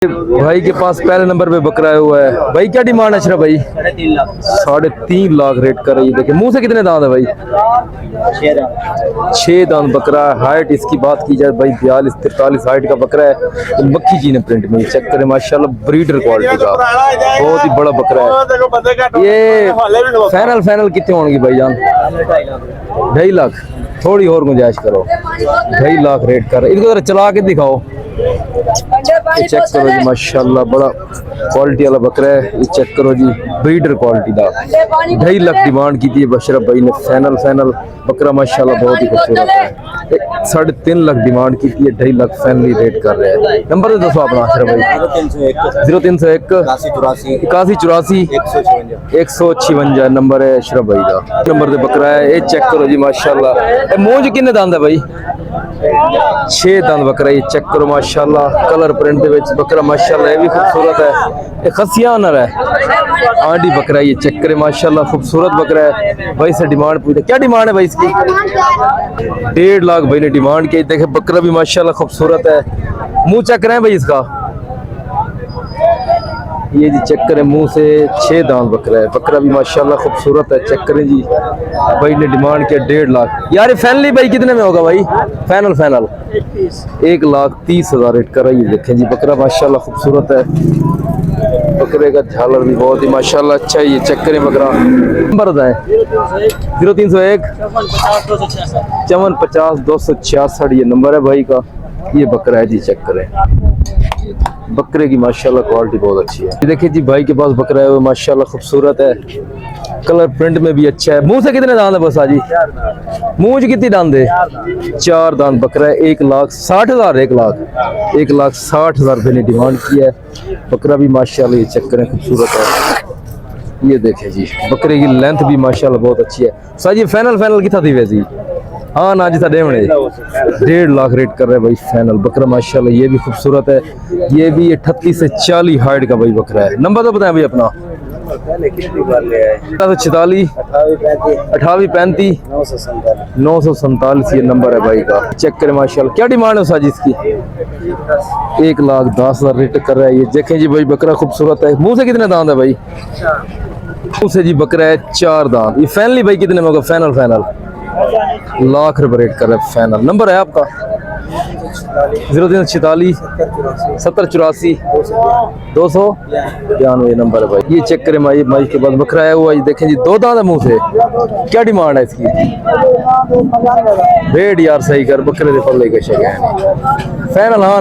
भाई के पास पहले नंबर पे बकरा आया हुआ है। भाई क्या डिमांड है अशरफ भाई? 3.5 लाख रेट कर रही है। देखिए मुंह से कितने दांत है भाई? 6 दांत बकरा है। हाइट इसकी बात की जाए भाई 42-43 हाइट का बकरा है। तो मक्खी जी ने प्रिंट में चेक करें माशाल्लाह, ब्रीडर क्वालिटी का बहुत ही बड़ा बकरा है। ये फाइनल कितने होंगे भाई जान? 2.5 लाख। थोड़ी और गुंजाइश करो। 2.5 लाख रेट कर रहे। इनको जरा चला के दिखाओ। ये चेक करो जी माशाल्लाह, बड़ा क्वालिटी वाला बकरा है। ये चेक करो जी, ब्रीडर क्वालिटी का 2.5 लाख डिमांड की थी अशरफ भाई ने। फाइनल बकरा माशाल्लाह बहुत ही खूबसूरत है। 3.5 लाख डिमांड की थी, 2.5 लाख फाइनली रेट कर रहे हैं। नंबर दे दो अपना अशरफ भाई। 0301 8184 156 नंबर है अशरफ भाई का। नंबर से बकरा है। ये चेक करो जी माशाल्लाह, मूंछ कितने दांत है भाई? 6 दांत बकरा। ये चेक करो माशाल्लाह, कलर प्रिंट दे विच बकरा माशाल्लाह, ये भी खूबसूरत है। ये खसिया नर है, आंडी बकरा। ये चेक करे माशाल्लाह, खूबसूरत बकरा है। भाई से डिमांड पूछे, क्या डिमांड है भाई इसकी? 1.5 लाख भाई ने डिमांड की। देखे बकरा भी माशाल्लाह खूबसूरत है। मुंह चेक करें भाई इसका, ये जी चेक करें मुंह से। 6 दांत बकरा है। बकरा भी माशाल्लाह खूबसूरत है। चेक करें जी, भाई ने डिमांड किया 1.5 लाख। यार फाइनली भाई कितने में होगा भाई? फाइनल 1,30,000 रेट कर रही है। देखें जी बकरा माशाल्लाह खूबसूरत है। बकरे का झालर भी बहुत ही माशाल्लाह अच्छा है। ये चेक करें बकरा। नंबर बताएं। 0301 5450 266 ये नंबर है भाई का। ये बकरा है जी, चेक करें। बकरे की माशाल्लाह क्वालिटी बहुत अच्छी है। देखिए जी भाई के पास बकरा है वो माशाल्लाह खूबसूरत है, कलर प्रिंट में भी अच्छा है। मुंह से कितने दांत है बस आजी? मुंह कितनी दांत है? 4 दांत बकरा है। 1,60,000 1,60,000 रुपये ने डिमांड की है। बकरा भी माशाल्लाह ये चेक करें खूबसूरत है। ये देखें जी बकरे की लेंथ भी माशाल्लाह बहुत अच्छी है। साजी फाइनल कितना थी वैसी? हाँ ना जी था 1.5 लाख रेट कर रहे हैं भाई फाइनल। बकरा माशाल्लाह ये भी खूबसूरत है। ये भी 38 से 40 हाइट का भाई बकरा है। नंबर तो बताएं भाई अपना। 46 28 35 947 ये नंबर है भाई का। चेक करें माशाल्लाह, क्या डिमांड है साजी इसकी? 1,10,000 रेट कर रहा है। ये देखें जी भाई बकरा खूबसूरत है। मुंह से कितने दांत है भाई? मुंह से जी बकरा है 4 दांत। ये फाइनली भाई कितने में होगा? फाइनल लाख रुपए रेट कर रहा है फाइनल। नंबर है आपका? 0346 7084 292 नंबर है भाई। ये चेक करें माई के बाद बकरा है हुआ। ये देखें जी 2 दांत है मुंह से। क्या डिमांड है इसकी? रेट यार सही कर, बकरे दे पल्ले के शेक है। फाइनल हाँ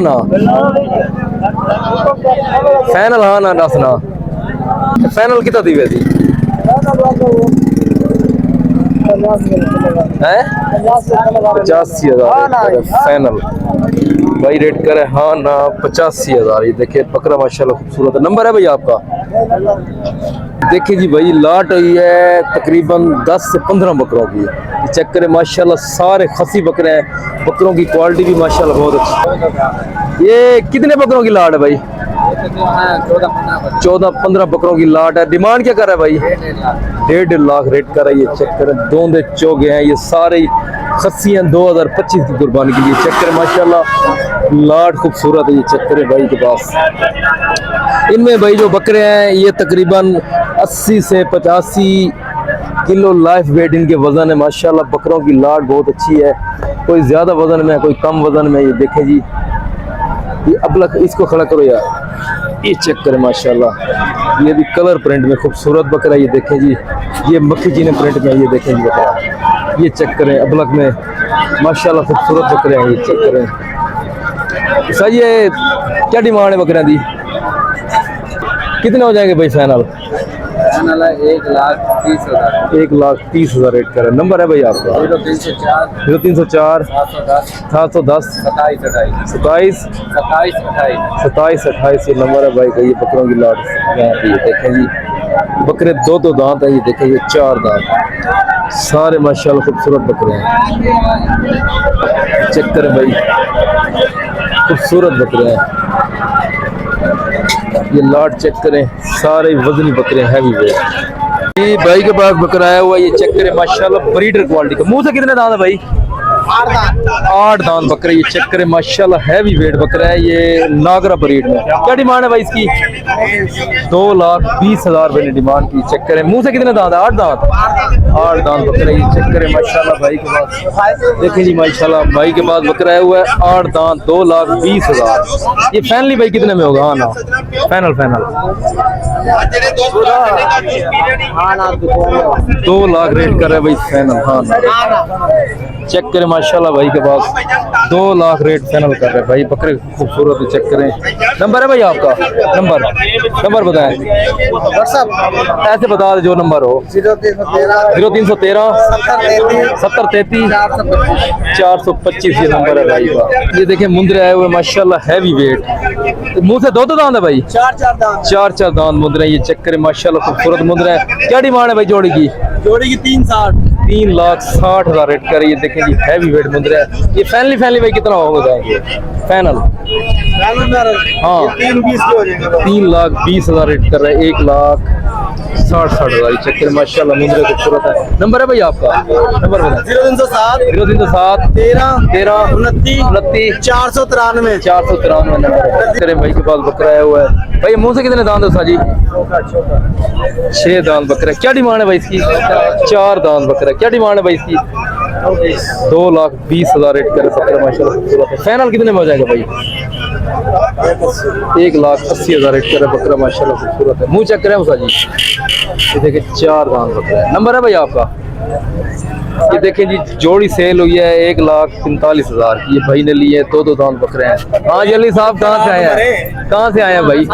ना दसना। फाइनल कितना दी वैसी? 85,000 फाइनल भाई रेट करे। हाँ ना 85,000। ये देखिए बकरा माशाल्लाह खूबसूरत है। नंबर है भाई आपका? देखिए जी भाई लाट हुई है तकरीबन 10 से 15 बकरों की। चेक करें माशाल्लाह, सारे खसी बकरे हैं। बकरों की क्वालिटी भी माशाल्लाह बहुत अच्छी। ये कितने बकरों की लाट है भाई? 14-15 बकरों की लाट है। डिमांड क्या कर रहा है भाई? 1.5 लाख रेट कर रहा है। ये चेक करें दोंदे चोगे हैं। ये सारे खस्सी हैं 2025 की कुर्बानी के लिए। चेक करें माशाल्लाह लाट खूबसूरत है। ये चेक करें भाई के पास। इनमें भाई जो बकरे हैं ये तकरीबन 80 से 85 किलो लाइफ वेट इनके वजन है। माशाल्लाह बकरों की लाट बहुत अच्छी है। कोई ज्यादा वजन में है, कोई कम वजन में। ये देखें जी, ये अबलक इसको खड़ा करो यार। ये चेक करें माशाल्लाह, ये भी कलर प्रिंट में खूबसूरत बकरा। ये देखें जी, ये मक्खी जी ने प्रिंट में। ये देखें जी बकरा। ये चेक करें अबलक में माशाल्लाह खूबसूरत बकरे हैं। ये चेक करें सही। ये क्या डिमांड है बकरियां दी? कितने हो जाएंगे भाई फाइनल? 1,30,000 रेट कर। नंबर है भाई आपका? 0304 710 27 28 ये नंबर है भाई का। ये बकरों की लाट ये देखें जी बकरे 2 दांत है। ये देखें ये 4 दांत सारे माशाल्लाह खूबसूरत बकरे हैं। चेक करें भाई खूबसूरत बकरे हैं। ये लाट चेक करें, सारे वजनी बकरे हैं भी। ये भाई के पास बकरा आया हुआ। ये चेक करें माशाल्लाह ब्रीडर क्वालिटी का। मुंह से कितने दांत है भाई? 8 दांत बकरे, ये चेक करें माशाल्लाह हैवी वेट बकरा है, ये नागरा ब्रीड में। क्या डिमांड है भाई इसकी? 2,20,000 रुपए ने डिमांड की। चेक करें मुंह से कितने दांत है? 8 दांत। 8 दांत बकरा, ये चेक करें माशाल्लाह भाई के पास। देखिए जी माशाल्लाह भाई के पास बकरा है हुआ है 8 दांत, 2,20,000। ये फाइनली भाई कितने में होगा? हाँ ना फाइनल 2 लाख रेट कर रहे हैं भाई फाइनल। हाँ ना चेक करें माशाल्लाह भाई के पास 2 लाख रेट फाइनल कर रहे हैं भाई। बकरे खूबसूरत है, चेक करें। नंबर है भाई आपका? नंबर बताएं। ऐसे बता दे जो नंबर हो। 0313 7033 425 ये नंबर है भाई का। ये देखें मुंदरे आए हुए माशाल्लाह हैवी वेट। मुंह से 2 दांत है भाई? 4 दांत मुंदरे, ये चेक करें माशाल्लाह खूबसूरत मुंदरे है। क्या डिमांड है भाई जोड़ी की? 3,60,000 रेट कर। ये देखें जी हैवी वेट मुंदरे है। ये फाइनली भाई कितना होगा फाइनल? हाँ 3,20,000 रेट कर रहा है। 1,60,000 चक्कर माशाल्लाह मुंदरे खूबसूरत है। नंबर है भाई आपका? नंबर बता। 0307 13 29 493 नंबर भाई के पास बकरा आया हुआ है भाई। मुंह से कितने दांत है साजी? 6 दांत बकरा। क्या डिमांड है भाई इसकी? 4 दांत बकरा। क्या डिमांड है भाई इसकी? 2,20,000 रेट करे बकरा माशाल्लाह खूबसूरत है। फाइनल कितने में हो जाएगा भाई? 1,80,000 रेट करे बकरा माशाल्लाह खूबसूरत है। मुंह चेक करें साजी, ये देखिए 4 दांत बकरा है। नंबर है भाई आपका? ये देखें जी जोड़ी सेल हुई है 1,45,000 की। ये भाई ने लिए 2 दांत बकरे हैं। हाँ जल्दी साहब कहाँ से आए हैं? कहाँ से आए हैं भाई? ये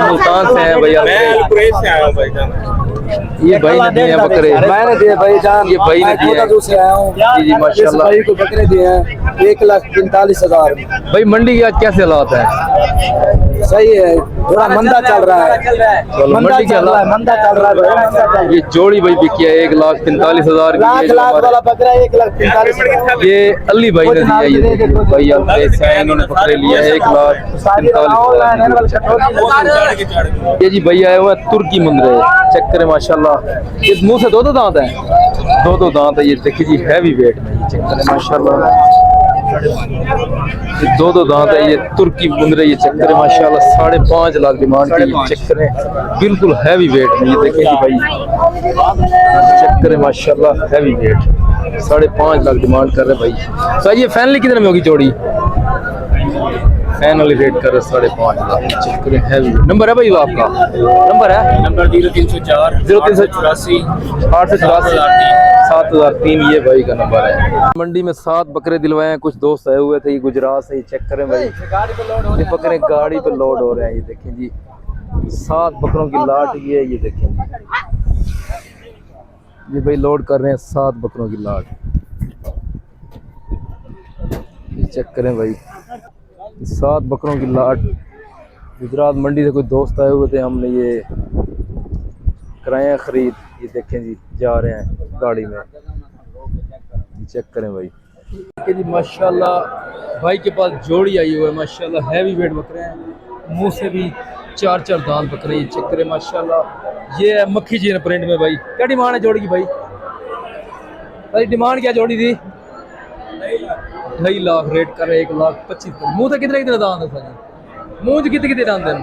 मुल्तान से हैं भैया। ये भाई ने दिए हैं बकरे। मैंने दिए भाई जान, ये भाई ने दिए हैं। से आया हूँ जी जी माशाल्लाह। भाई को बकरे दिए हैं 1,45,000। भाई मंडी के आज कैसे हालात है? सही है, थोड़ा मंदा चल रहा है। मंडी के हालात मंदा चल रहा है। ये जोड़ी भाई बिकी है 1,45,000 की। लाख वाला बकरा 1,45,000। ये अली भाई ने दिया। ये भाई इन्होंने बकरे लिए 1,45,000। ये जी भैया आए हुआ तुर्की मुंदरे, चेक करें माशाल्लाह। ये मुंह से 2 दांत है? 2 दांत है। ये देखिए जी हैवी वेट में, ये चेक करें माशाल्लाह। ये 2 दांत है। ये तुर्की मुंदरे, ये चेक करें माशाल्लाह। 5.5 लाख डिमांड की। ये चेक करें बिल्कुल हैवी वेट में। ये देखिए जी भाई चेक करें माशाल्लाह हैवी वेट। 5.5 लाख डिमांड कर रहे भाई। सही ये फाइनली कितने में होगी जोड़ी? फाइनली रेट कर रहे 5.5 लाख। चेक करें हैवी। नंबर है भाई वो आपका? नंबर है? नंबर 0304 0384 7,003 ये भाई का नंबर है। मंडी में 7 बकरे दिलवाए हैं। कुछ दोस्त आए हुए थे ये गुजरात से। ये चेक करें भाई, ये बकरे गाड़ी पे लोड हो रहे हैं। ये देखें जी 7 बकरों की लाट ये है। ये देखें ये भाई लोड कर रहे हैं 7 बकरों की लाट। ये चेक करें भाई 7 बकरों की लाट। गुजरात मंडी से कोई दोस्त आए हुए थे, हमने ये कराया खरीद। ये देखें जी जा रहे हैं गाड़ी में। चेक करें भाई देखिए जी माशाल्लाह भाई के पास जोड़ी आई हुई है माशाल्लाह हैवी वेट बकरे हैं। मुंह से भी 4 दांत बकरे। ये चेक करें माशाल्लाह। ये है मक्खी जी प्रिंट में भाई। क्या डिमांड है जोड़ी की भाई? भाई डिमांड क्या जोड़ी थी? 2.5 लाख रेट कर रहे 1,25,000। मुंह से कितने दांत है सर? मुंह से कितने दांत है?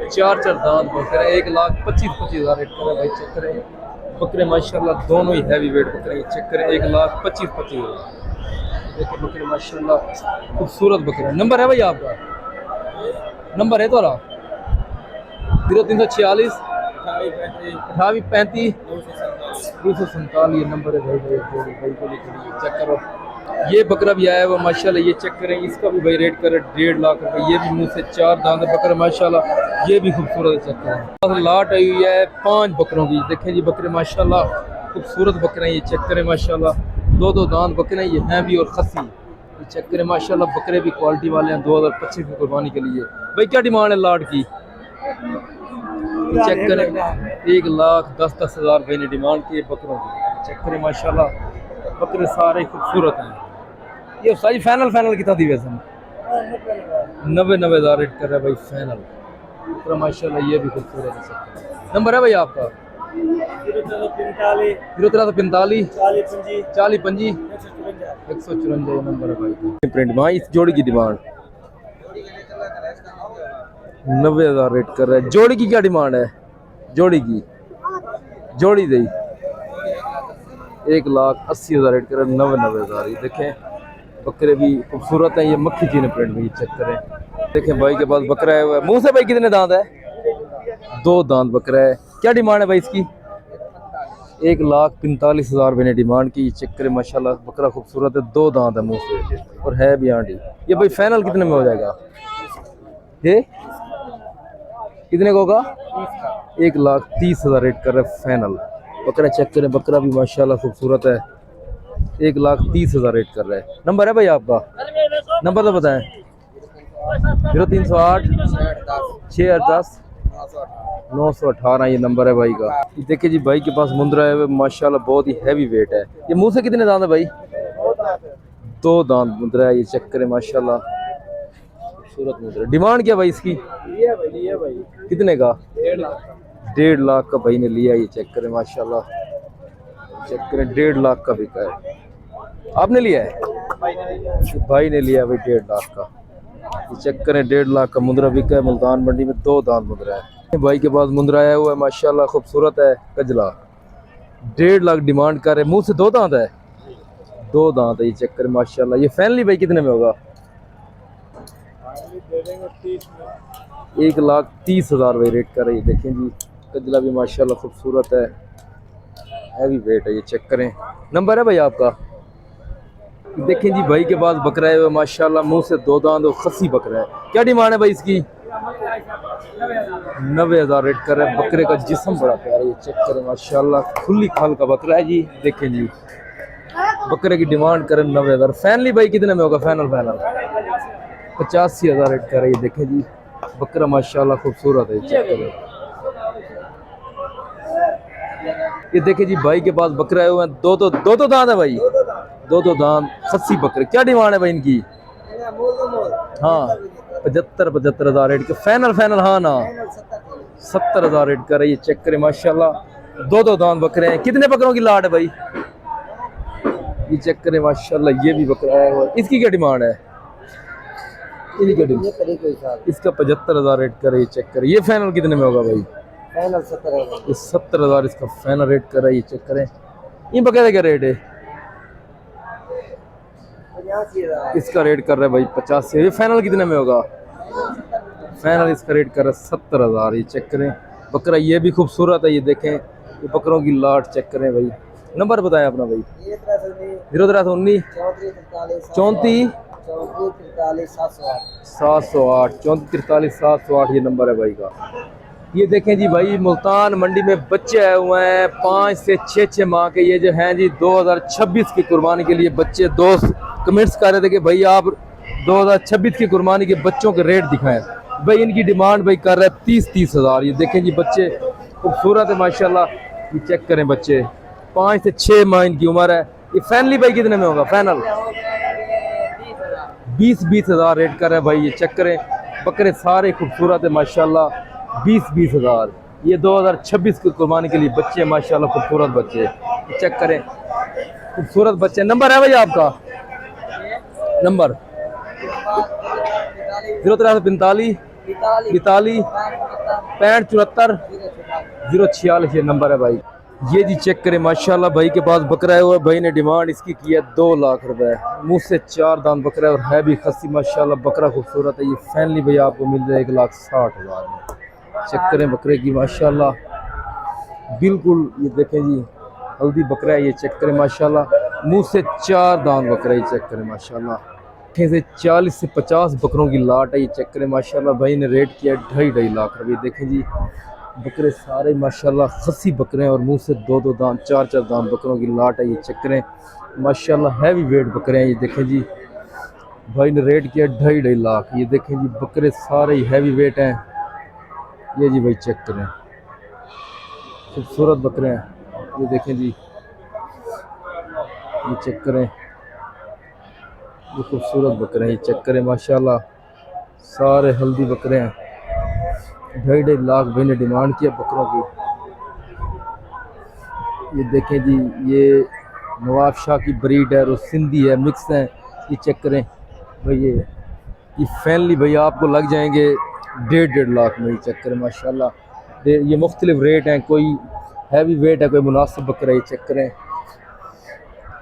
4 दांत बकरे 1,25,000 रेट कर रहे भाई। चेक करें बकरे माशाल्लाह दोनों ही हैवी वेट बकरे। चेक करें 1,25,000 देखिए बकरे माशाल्लाह खूबसूरत बकरे। नंबर है भाई आपका? नंबर है थोड़ा? 0346 2835 247 ये नंबर है भाई। भाई को चेक करो। ये बकरा भी आया हुआ माशाल्लाह। ये चेक करें इसका भी भाई रेट करें 1.5 लाख रुपए। ये भी मुंह से 4 दांत बकरा माशाल्लाह। ये भी खूबसूरत है। चेक करें लाट आई हुई है 5 बकरों की। देखें जी बकरे माशाल्लाह खूबसूरत बकरे हैं। ये चेक करें माशाल्लाह 2 दांत बकरे हैं। ये हैं भी और खसी। ये चेक करें माशाल्लाह बकरे भी क्वालिटी वाले हैं। 2025 की कुर्बानी के लिए भाई क्या डिमांड है लाट की? चेक करें 1,10,000 भाई ने डिमांड की बकरों की। चेक करें माशाल्लाह बकरे सारे खूबसूरत हैं। ये सारी फाइनल कितना दी वैसे? 90,000 रेट कर रहा है भाई फाइनल बकरा माशाल्लाह। ये भी खूबसूरत है। नंबर है भाई आपका? 0345 40 25 154 नंबर है भाई। प्रिंट में इस जोड़ी की डिमांड 90,000 रेट कर रहा है। जोड़ी की क्या डिमांड है? जोड़ी की जोड़ी दे 1,80,000 रेट कर रहा है। 90,000 ये देखें बकरे भी खूबसूरत हैं। ये मक्खी चीनी प्रिंट में ये चेक करें। देखें भाई के पास बकरा है हुआ है। मुंह से भाई कितने दांत है? 2 दांत बकरा है। क्या डिमांड है भाई इसकी? 1,45,000 रुपये ने डिमांड की। चेक करें माशाल्लाह बकरा खूबसूरत है। 2 दांत है मुंह से और है भी आंटी। ये भाई फाइनल कितने में हो जाएगा? ये कितने का होगा? 1,30,000 रेट कर रहे हैं फाइनल। बकरा चेक करें बकरा भी माशाल्लाह खूबसूरत है। 1,30,000 रेट कर रहा है। नंबर है भाई आपका? नंबर तो बताएं। 0308 610 918 ये नंबर है भाई का। देखिए जी भाई के पास मुंद्रा है माशाल्लाह बहुत ही हैवी वेट है। ये मुंह से कितने दांत है भाई? 2 दांत मुंद्रा है। ये चेक करें माशाल्लाह खूबसूरत मुंद्रा। डिमांड क्या भाई इसकी? कितने का? 1.5 लाख का भाई ने लिया। ये चेक करें माशाल्लाह चेक करें 1.5 लाख का बिका है। आपने लिया है? भाई ने लिया है भाई 1.5 लाख का। ये चेक करें 1.5 लाख का मुंद्रा बिका है मुल्तान मंडी में। 2 दांत मुंद्रा है भाई के पास। मुंद्रा आया हुआ है माशाल्लाह खूबसूरत है कजला। 1.5 लाख डिमांड कर रहे। मुंह से 2 दांत है। 2 दांत है। ये चेक करें माशाल्लाह। ये फैनली भाई कितने में होगा? 1,30,000 रुपये रेट कर रही है। देखें जी कजला भी माशाल्लाह खूबसूरत है। हैवी वेट है। ये चेक करें। नंबर है भाई आपका? देखें जी भाई के पास बकरा है माशाल्लाह मुंह से 2 दांत और खस्सी बकरा है। क्या डिमांड है भाई इसकी? 90,000 रेट कर रहा है। बकरे का जिस्म बड़ा प्यारा है। ये चेक करें माशाल्लाह खुली खाल का बकरा है जी। देखें जी बकरे की डिमांड करें 90,000। फैनली भाई कितने में होगा? फाइनल 85,000 रेट कर रही है। देखें जी बकरा माशाल्लाह खूबसूरत है। चेक करें। ये देखें जी भाई के पास बकरा है हुआ है। दो तो दांत है भाई। 2 दांत खस्सी बकरे। क्या डिमांड है भाई इनकी? हाँ 75,000 रेट के फाइनल हाँ ना 70,000 रेट कर रही है। चेक करें माशाल्लाह 2 दांत बकरे हैं। कितने बकरों की लाट है भाई? ये चेक करें माशाल्लाह ये भी बकरा है। इसकी क्या डिमांड है? इसका 75,000 रेट कर रही है। चेक करें। ये फाइनल कितने में होगा भाई? फाइनल 70,000। ये 70,000 इसका फाइनल रेट कर रहा है। ये चेक करें। ये बकरे क्या रेट है? इसका रेट कर रहा है भाई 85। ये फाइनल कितने में होगा? फाइनल इसका रेट कर रहा है 70,000। ये चेक करें बकरा ये भी खूबसूरत है। ये देखें ये बकरों की लाट चेक करें भाई। नंबर बताएं अपना भाई। 0319 34 708 34 708 ये नंबर है भाई का। ये देखें जी भाई मुल्तान मंडी में बच्चे आए हुए हैं 5 से 6 माह के। ये जो हैं जी 2026 की कुर्बानी के लिए बच्चे। दोस्त कमेंट्स कर रहे थे कि भाई आप 2026 की कुर्बानी के बच्चों के रेट दिखाएं। भाई इनकी डिमांड भाई कर रहा है 30,000। ये देखें जी बच्चे खूबसूरत है माशाल्लाह। ये चेक करें बच्चे 5 से 6 माह इनकी उम्र है। ये फैनली भाई कितने में होगा? फाइनल 20,000 रेट कर रहा है भाई। ये चेक करें बकरे सारे खूबसूरत है माशाल्लाह। 20,000 ये 2026 की कुर्बानी के लिए बच्चे माशाल्लाह खूबसूरत बच्चे। चेक करें खूबसूरत बच्चे। नंबर है भाई आपका? नंबर 0345 42 65 74 046 ये नंबर है भाई। ये जी चेक करें माशाल्लाह भाई के पास बकरा है हुआ। भाई ने डिमांड इसकी की है 2 लाख रुपए। मुंह से 4 दांत बकरा है और है भी खस्सी माशाल्लाह। बकरा खूबसूरत है। ये फैनली भाई आपको मिल जाए 1,60,000 में। चेक करें बकरे की माशाल्लाह बिल्कुल। ये देखें जी हल्दी बकरा है। ये चेक करें माशाल्लाह मुंह से 4 दांत बकरा। ये चेक करें माशाल्लाह से 40 से 50 बकरों की लाट है। ये चेक करें माशाल्लाह भाई ने रेट किया 2.5 लाख रुपये। देखें जी बकरे सारे माशाल्लाह खस्सी बकरे हैं और मुंह से 2 दांत 4 दांत बकरों की लाट है। ये चेक करें माशाल्लाह हैवी वेट बकरे हैं। ये देखें जी भाई ने रेट किया 2.5 लाख। ये देखें जी बकरे सारे ही हैवी वेट हैं। ये जी भाई चेक करें खूबसूरत बकरे हैं। ये देखें जी ये चेक करें ये खूबसूरत बकरे हैं। ये चेक करें माशाल्लाह सारे हल्दी बकरे हैं। 2.5 लाख भाई ने डिमांड किया बकरों की। ये देखें जी, ये नवाब शाह की ब्रीड है और सिंधी है, मिक्स है। ये चेक करें भाई, ये फैनली भैया आपको लग जाएंगे 1.5 लाख में। ये चेक करें माशाल्लाह। ये मुख्तलिफ रेट हैं, कोई हैवी वेट है, कोई मुनासिब बकरा। ये चेक करें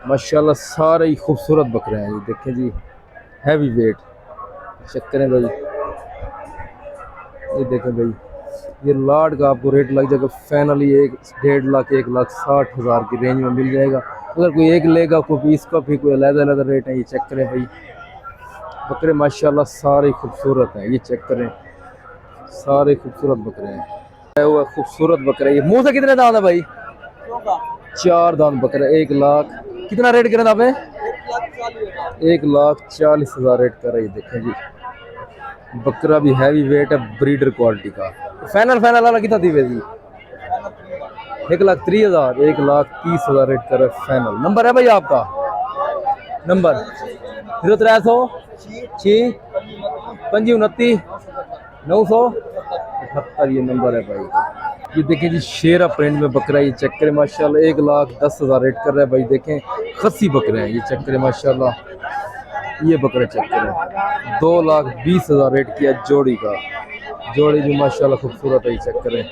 माशाल्लाह, सारे ही खूबसूरत बकरे हैं। ये देखें जी, हैवी वेट। चेक करें भाई, ये देखें भाई, ये लाट का आपको रेट लग जाएगा फाइनली 1.5 लाख 1,60,000 की रेंज में मिल जाएगा। अगर कोई एक लेगा, कोई 20 का भी, कोई अलग-अलग रेट है। ये चेक करें भाई, बकरे माशाल्लाह सारे खूबसूरत हैं। ये चेक करें, सारे खूबसूरत बकरे हैं। हुआ खूबसूरत बकरे। ये मुंह से कितने दांत है भाई? 4 दांत बकरे। 1 लाख कितना रेट करें आपने? 1,40,000 रेट कर रही। देखें जी, बकरा भी हैवी वेट है, ब्रीडर क्वालिटी का। फाइनल वाला कितना थी वैसी? 1,30,000, 1,30,000 रेट कर रहा है फाइनल। नंबर है भाई आपका? नंबर 0300 6 25 978। ये नंबर है भाई। ये देखें जी, शेरा प्रिंट में बकरा। ये चेक करें माशाल्लाह, 1,10,000 रेट कर रहा है भाई। देखें खस्सी बकरे हैं। ये चेक करें माशाल्लाह, ये बकरा चेक करें 2,20,000 रेट किया जोड़ी का। जोड़ी भी माशाल्लाह खूबसूरत है। ये चेक करें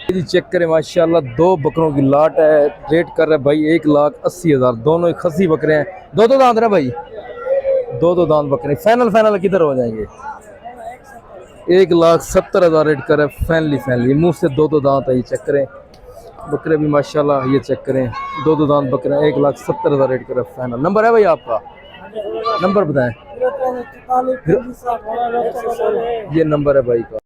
जी, चेक करें माशाल्लाह, 2 बकरों की लाट है। रेट कर रहा है भाई 1,80,000। दोनों ही खस्सी बकरे हैं, 2 दांत है भाई, 2 दांत बकरे। फाइनल किधर हो जाएंगे? 1,70,000 रेट कर रहा है फाइनली। मुंह से 2 दांत है। ये चेक करें बकरे भी माशाल्लाह। ये चेक करें 2 दांत बकरे, 1,70,000 रेट कर रहा है फाइनल। नंबर है भाई आपका? नंबर बताएं। ये नंबर है भाई का।